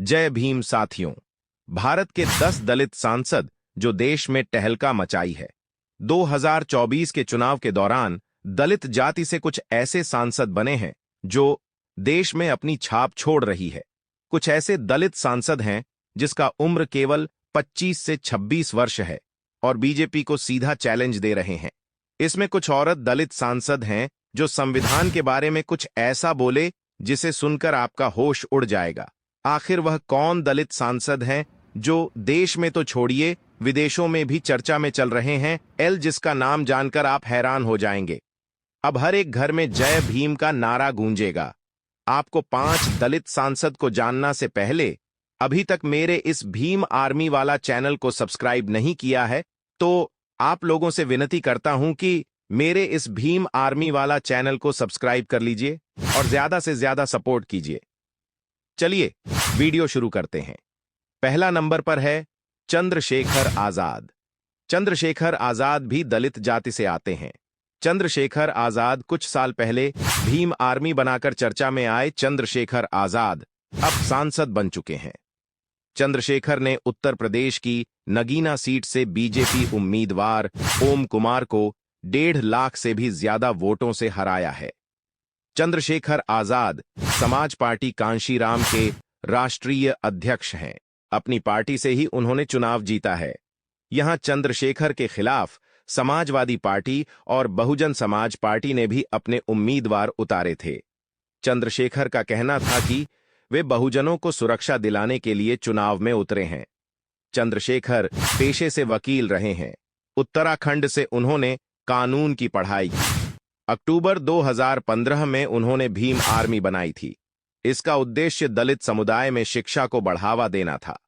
जय भीम साथियों। भारत के 10 दलित सांसद जो देश में टहलका मचाई है। 2024 के चुनाव के दौरान दलित जाति से कुछ ऐसे सांसद बने हैं जो देश में अपनी छाप छोड़ रही है। कुछ ऐसे दलित सांसद हैं जिसका उम्र केवल 25 से 26 वर्ष है और बीजेपी को सीधा चैलेंज दे रहे हैं। इसमें कुछ औरत दलित सांसद हैं जो संविधान के बारे में कुछ ऐसा बोले जिसे सुनकर आपका होश उड़ जाएगा। आखिर वह कौन दलित सांसद हैं जो देश में तो छोड़िए विदेशों में भी चर्चा में चल रहे हैं, जिसका नाम जानकर आप हैरान हो जाएंगे। अब हर एक घर में जय भीम का नारा गूंजेगा। आपको 5 दलित सांसद को जानना से पहले अभी तक मेरे इस भीम आर्मी वाला चैनल को सब्सक्राइब नहीं किया है तो आप लोगों से विनती करता हूं कि मेरे इस भीम आर्मी वाला चैनल को सब्सक्राइब कर लीजिए और ज्यादा से ज्यादा सपोर्ट कीजिए। चलिए वीडियो शुरू करते हैं। पहला नंबर पर है चंद्रशेखर आजाद। चंद्रशेखर आजाद भी दलित जाति से आते हैं। चंद्रशेखर आजाद कुछ साल पहले भीम आर्मी बनाकर चर्चा में आए चंद्रशेखर आजाद अब सांसद बन चुके हैं। चंद्रशेखर ने उत्तर प्रदेश की नगीना सीट से बीजेपी उम्मीदवार ओम कुमार को 1.5 लाख से भी ज्यादा वोटों से हराया है। चंद्रशेखर आजाद समाज पार्टी कांशीराम के राष्ट्रीय अध्यक्ष हैं। अपनी पार्टी से ही उन्होंने चुनाव जीता है। यहां चंद्रशेखर के खिलाफ समाजवादी पार्टी और बहुजन समाज पार्टी ने भी अपने उम्मीदवार उतारे थे। चंद्रशेखर का कहना था कि वे बहुजनों को सुरक्षा दिलाने के लिए चुनाव में उतरे हैं। चंद्रशेखर पेशे से वकील रहे हैं। उत्तराखंड से उन्होंने कानून की पढ़ाई की। अक्टूबर 2015 में उन्होंने भीम आर्मी बनाई थी। इसका उद्देश्य दलित समुदाय में शिक्षा को बढ़ावा देना था।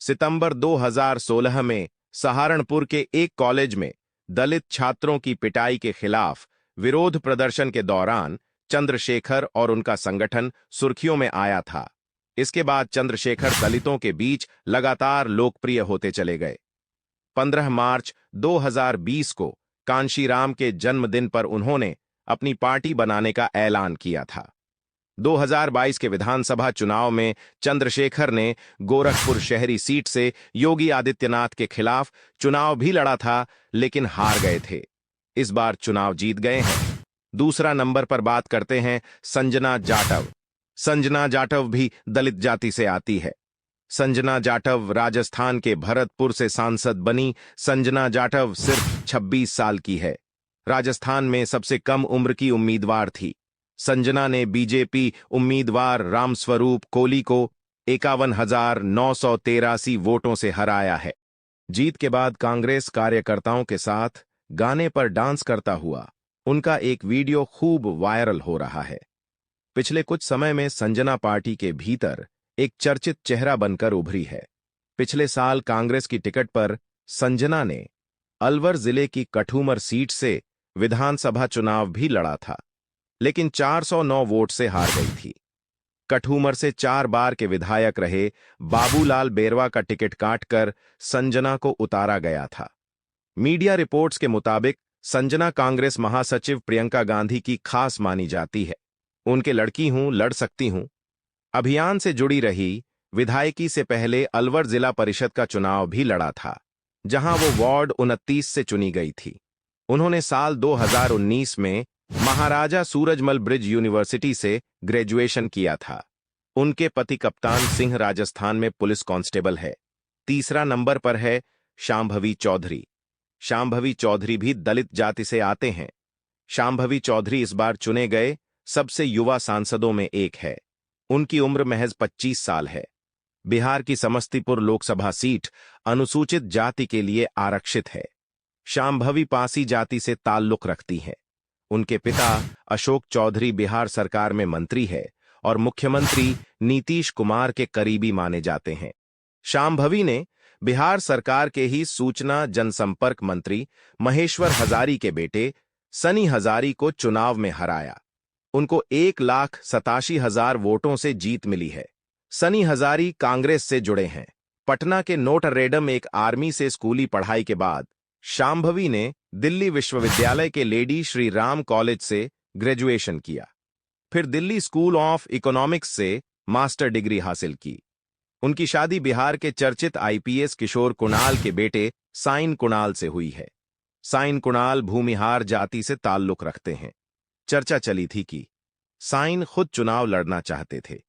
सितंबर 2016 में सहारनपुर के एक कॉलेज में दलित छात्रों की पिटाई के खिलाफ विरोध प्रदर्शन के दौरान चंद्रशेखर और उनका संगठन सुर्खियों में आया था। इसके बाद चंद्रशेखर दलितों के बीच लगातार लोकप्रिय होते चले गए। 15 मार्च 2020 को कांशीराम के जन्मदिन पर उन्होंने अपनी पार्टी बनाने का ऐलान किया था। 2022 के विधानसभा चुनाव में चंद्रशेखर ने गोरखपुर शहरी सीट से योगी आदित्यनाथ के खिलाफ चुनाव भी लड़ा था, लेकिन हार गए थे। इस बार चुनाव जीत गए हैं। दूसरा नंबर पर बात करते हैं संजना जाटव। संजना जाटव भी दलित जाति से आती है। संजना जाटव राजस्थान के भरतपुर से सांसद बनी। संजना जाटव सिर्फ 26 साल की है। राजस्थान में सबसे कम उम्र की उम्मीदवार थी। संजना ने बीजेपी उम्मीदवार रामस्वरूप कोली को 51,983 वोटों से हराया है। जीत के बाद कांग्रेस कार्यकर्ताओं के साथ गाने पर डांस करता हुआ उनका एक वीडियो खूब वायरल हो रहा है। पिछले कुछ समय में संजना पार्टी के भीतर एक चर्चित चेहरा बनकर उभरी है। पिछले साल कांग्रेस की टिकट पर संजना ने अलवर जिले की कठूमर सीट से विधानसभा चुनाव भी लड़ा था, लेकिन 409 वोट से हार गई थी। कठूमर से 4 बार के विधायक रहे बाबूलाल बेरवा का टिकट काटकर संजना को उतारा गया था। मीडिया रिपोर्ट्स के मुताबिक संजना कांग्रेस महासचिव प्रियंका गांधी की खास मानी जाती है। उनके लड़की हूं, लड़ सकती हूं अभियान से जुड़ी रही। विधायकी से पहले अलवर जिला परिषद का चुनाव भी लड़ा था, जहां वो वार्ड 29 से चुनी गई थी। उन्होंने साल 2019 में महाराजा सूरजमल ब्रिज यूनिवर्सिटी से ग्रेजुएशन किया था। उनके पति कप्तान सिंह राजस्थान में पुलिस कांस्टेबल है। तीसरा नंबर पर है शांभवी चौधरी। शांभवी चौधरी भी दलित जाति से आते हैं। शांभवी चौधरी इस बार चुने गए सबसे युवा सांसदों में एक है। उनकी उम्र महज 25 साल है। बिहार की समस्तीपुर लोकसभा सीट अनुसूचित जाति के लिए आरक्षित है। शांभवी पासी जाति से ताल्लुक रखती है। उनके पिता अशोक चौधरी बिहार सरकार में मंत्री है और मुख्यमंत्री नीतीश कुमार के करीबी माने जाते हैं। शांभवी ने बिहार सरकार के ही सूचना जनसंपर्क मंत्री महेश्वर हजारी के बेटे सनी हजारी को चुनाव में हराया। उनको 1,87,000 वोटों से जीत मिली है। सनी हजारी कांग्रेस से जुड़े हैं। पटना के नोटरेडम एक आर्मी से स्कूली पढ़ाई के बाद शांभवी ने दिल्ली विश्वविद्यालय के लेडी श्री राम कॉलेज से ग्रेजुएशन किया। फिर दिल्ली स्कूल ऑफ इकोनॉमिक्स से मास्टर डिग्री हासिल की। उनकी शादी बिहार के चर्चित आईपीएस किशोर कुणाल के बेटे साइन कुणाल से हुई है। साइन कुणाल भूमिहार जाति से ताल्लुक रखते हैं। चर्चा चली थी कि साइन खुद चुनाव लड़ना चाहते थे,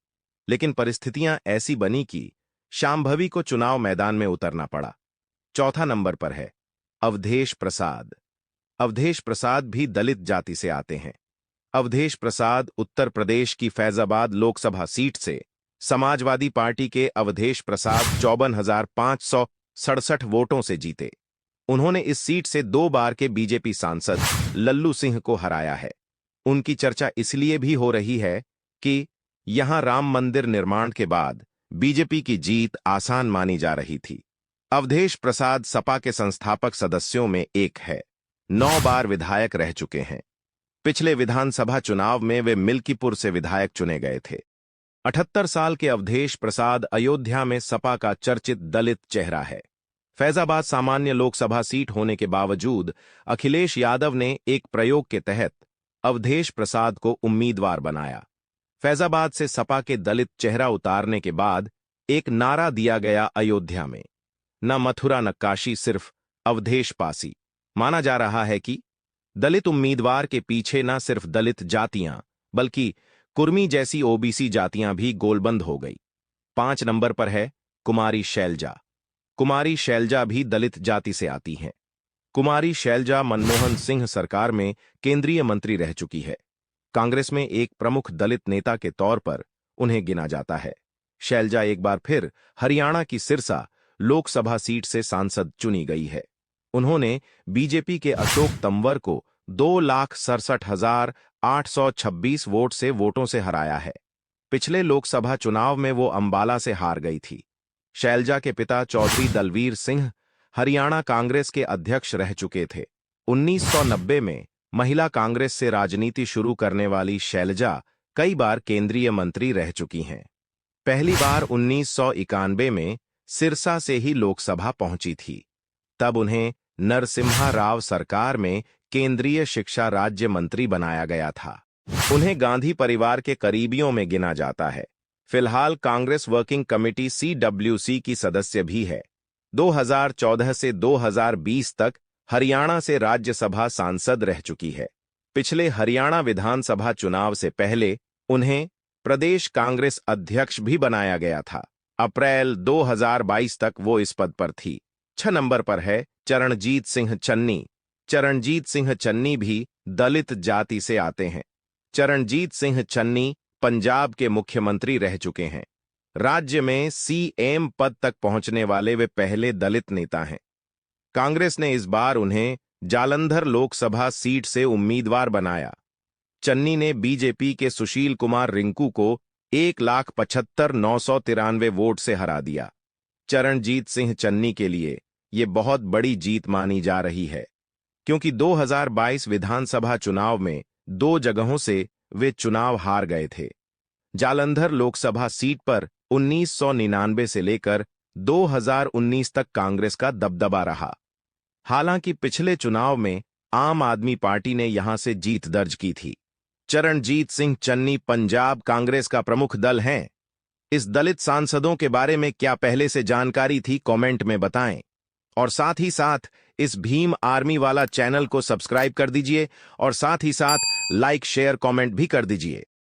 लेकिन परिस्थितियां ऐसी बनी कि शांभवी को चुनाव मैदान में उतरना पड़ा। चौथा नंबर पर है अवधेश प्रसाद। अवधेश प्रसाद भी दलित जाति से आते हैं। अवधेश प्रसाद उत्तर प्रदेश की फैजाबाद लोकसभा सीट से समाजवादी पार्टी के अवधेश प्रसाद 54,567 वोटों से जीते। उन्होंने इस सीट से 2 बार के बीजेपी सांसद लल्लू सिंह को हराया है। उनकी चर्चा इसलिए भी हो रही है कि यहां राम मंदिर निर्माण के बाद बीजेपी की जीत आसान मानी जा रही थी। अवधेश प्रसाद सपा के संस्थापक सदस्यों में एक है। 9 बार विधायक रह चुके हैं। पिछले विधानसभा चुनाव में वे मिल्कीपुर से विधायक चुने गए थे। 78 साल के अवधेश प्रसाद अयोध्या में सपा का चर्चित दलित चेहरा है। फैजाबाद सामान्य लोकसभा सीट होने के बावजूद अखिलेश यादव ने एक प्रयोग के तहत अवधेश प्रसाद को उम्मीदवार बनाया। फैजाबाद से सपा के दलित चेहरा उतारने के बाद एक नारा दिया गया अयोध्या में, न मथुरा न काशी, सिर्फ अवधेश पासी। माना जा रहा है कि दलित उम्मीदवार के पीछे न सिर्फ दलित जातियां बल्कि कुर्मी जैसी ओबीसी जातियां भी गोलबंद हो गई। 5 नंबर पर है कुमारी शैलजा। कुमारी शैलजा भी दलित जाति से आती हैं। कुमारी शैलजा मनमोहन सिंह सरकार में केंद्रीय मंत्री रह चुकी है। कांग्रेस में एक प्रमुख दलित नेता के तौर पर उन्हें गिना जाता है। शैलजा एक बार फिर हरियाणा की सिरसा लोकसभा सीट से सांसद चुनी गई है। उन्होंने बीजेपी के अशोक तंवर को 2,67,826 वोट से वोटों से हराया है। पिछले लोकसभा चुनाव में वो अंबाला से हार गई थी। शैलजा के पिता चौधरी दलवीर सिंह हरियाणा कांग्रेस के अध्यक्ष रह चुके थे। 1990 में महिला कांग्रेस से राजनीति शुरू करने वाली शैलजा कई बार केंद्रीय मंत्री रह चुकी हैं। पहली बार 1991 में सिरसा से ही लोकसभा पहुंची थी। तब उन्हें नरसिम्हा राव सरकार में केंद्रीय शिक्षा राज्य मंत्री बनाया गया था। उन्हें गांधी परिवार के करीबियों में गिना जाता है। फिलहाल कांग्रेस वर्किंग कमेटी CWC की सदस्य भी है। 2014 से 2020 तक हरियाणा से राज्यसभा सांसद रह चुकी है। पिछले हरियाणा विधानसभा चुनाव से पहले उन्हें प्रदेश कांग्रेस अध्यक्ष भी बनाया गया था। अप्रैल 2022 तक वो इस पद पर थी। 6 नंबर पर है चरणजीत सिंह चन्नी। चरणजीत सिंह चन्नी भी दलित जाति से आते हैं। चरणजीत सिंह चन्नी पंजाब के मुख्यमंत्री रह चुके हैं। राज्य में CM पद तक पहुंचने वाले वे पहले दलित नेता हैं। कांग्रेस ने इस बार उन्हें जालंधर लोकसभा सीट से उम्मीदवार बनाया। चन्नी ने बीजेपी के सुशील कुमार रिंकू को 1,75,993 वोट से हरा दिया। चरणजीत सिंह चन्नी के लिए ये बहुत बड़ी जीत मानी जा रही है, क्योंकि 2022 विधानसभा चुनाव में 2 जगहों से वे चुनाव हार गए थे। जालंधर लोकसभा सीट पर 1999 से लेकर 2019 तक कांग्रेस का दबदबा रहा। हालांकि पिछले चुनाव में आम आदमी पार्टी ने यहां से जीत दर्ज की थी। चरणजीत सिंह चन्नी पंजाब कांग्रेस का प्रमुख दल हैं। इस दलित सांसदों के बारे में क्या पहले से जानकारी थी, कमेंट में बताएं। और साथ ही साथ इस भीम आर्मी वाला चैनल को सब्सक्राइब कर दीजिए और साथ ही साथ लाइक, शेयर, कमेंट भी कर दीजिए।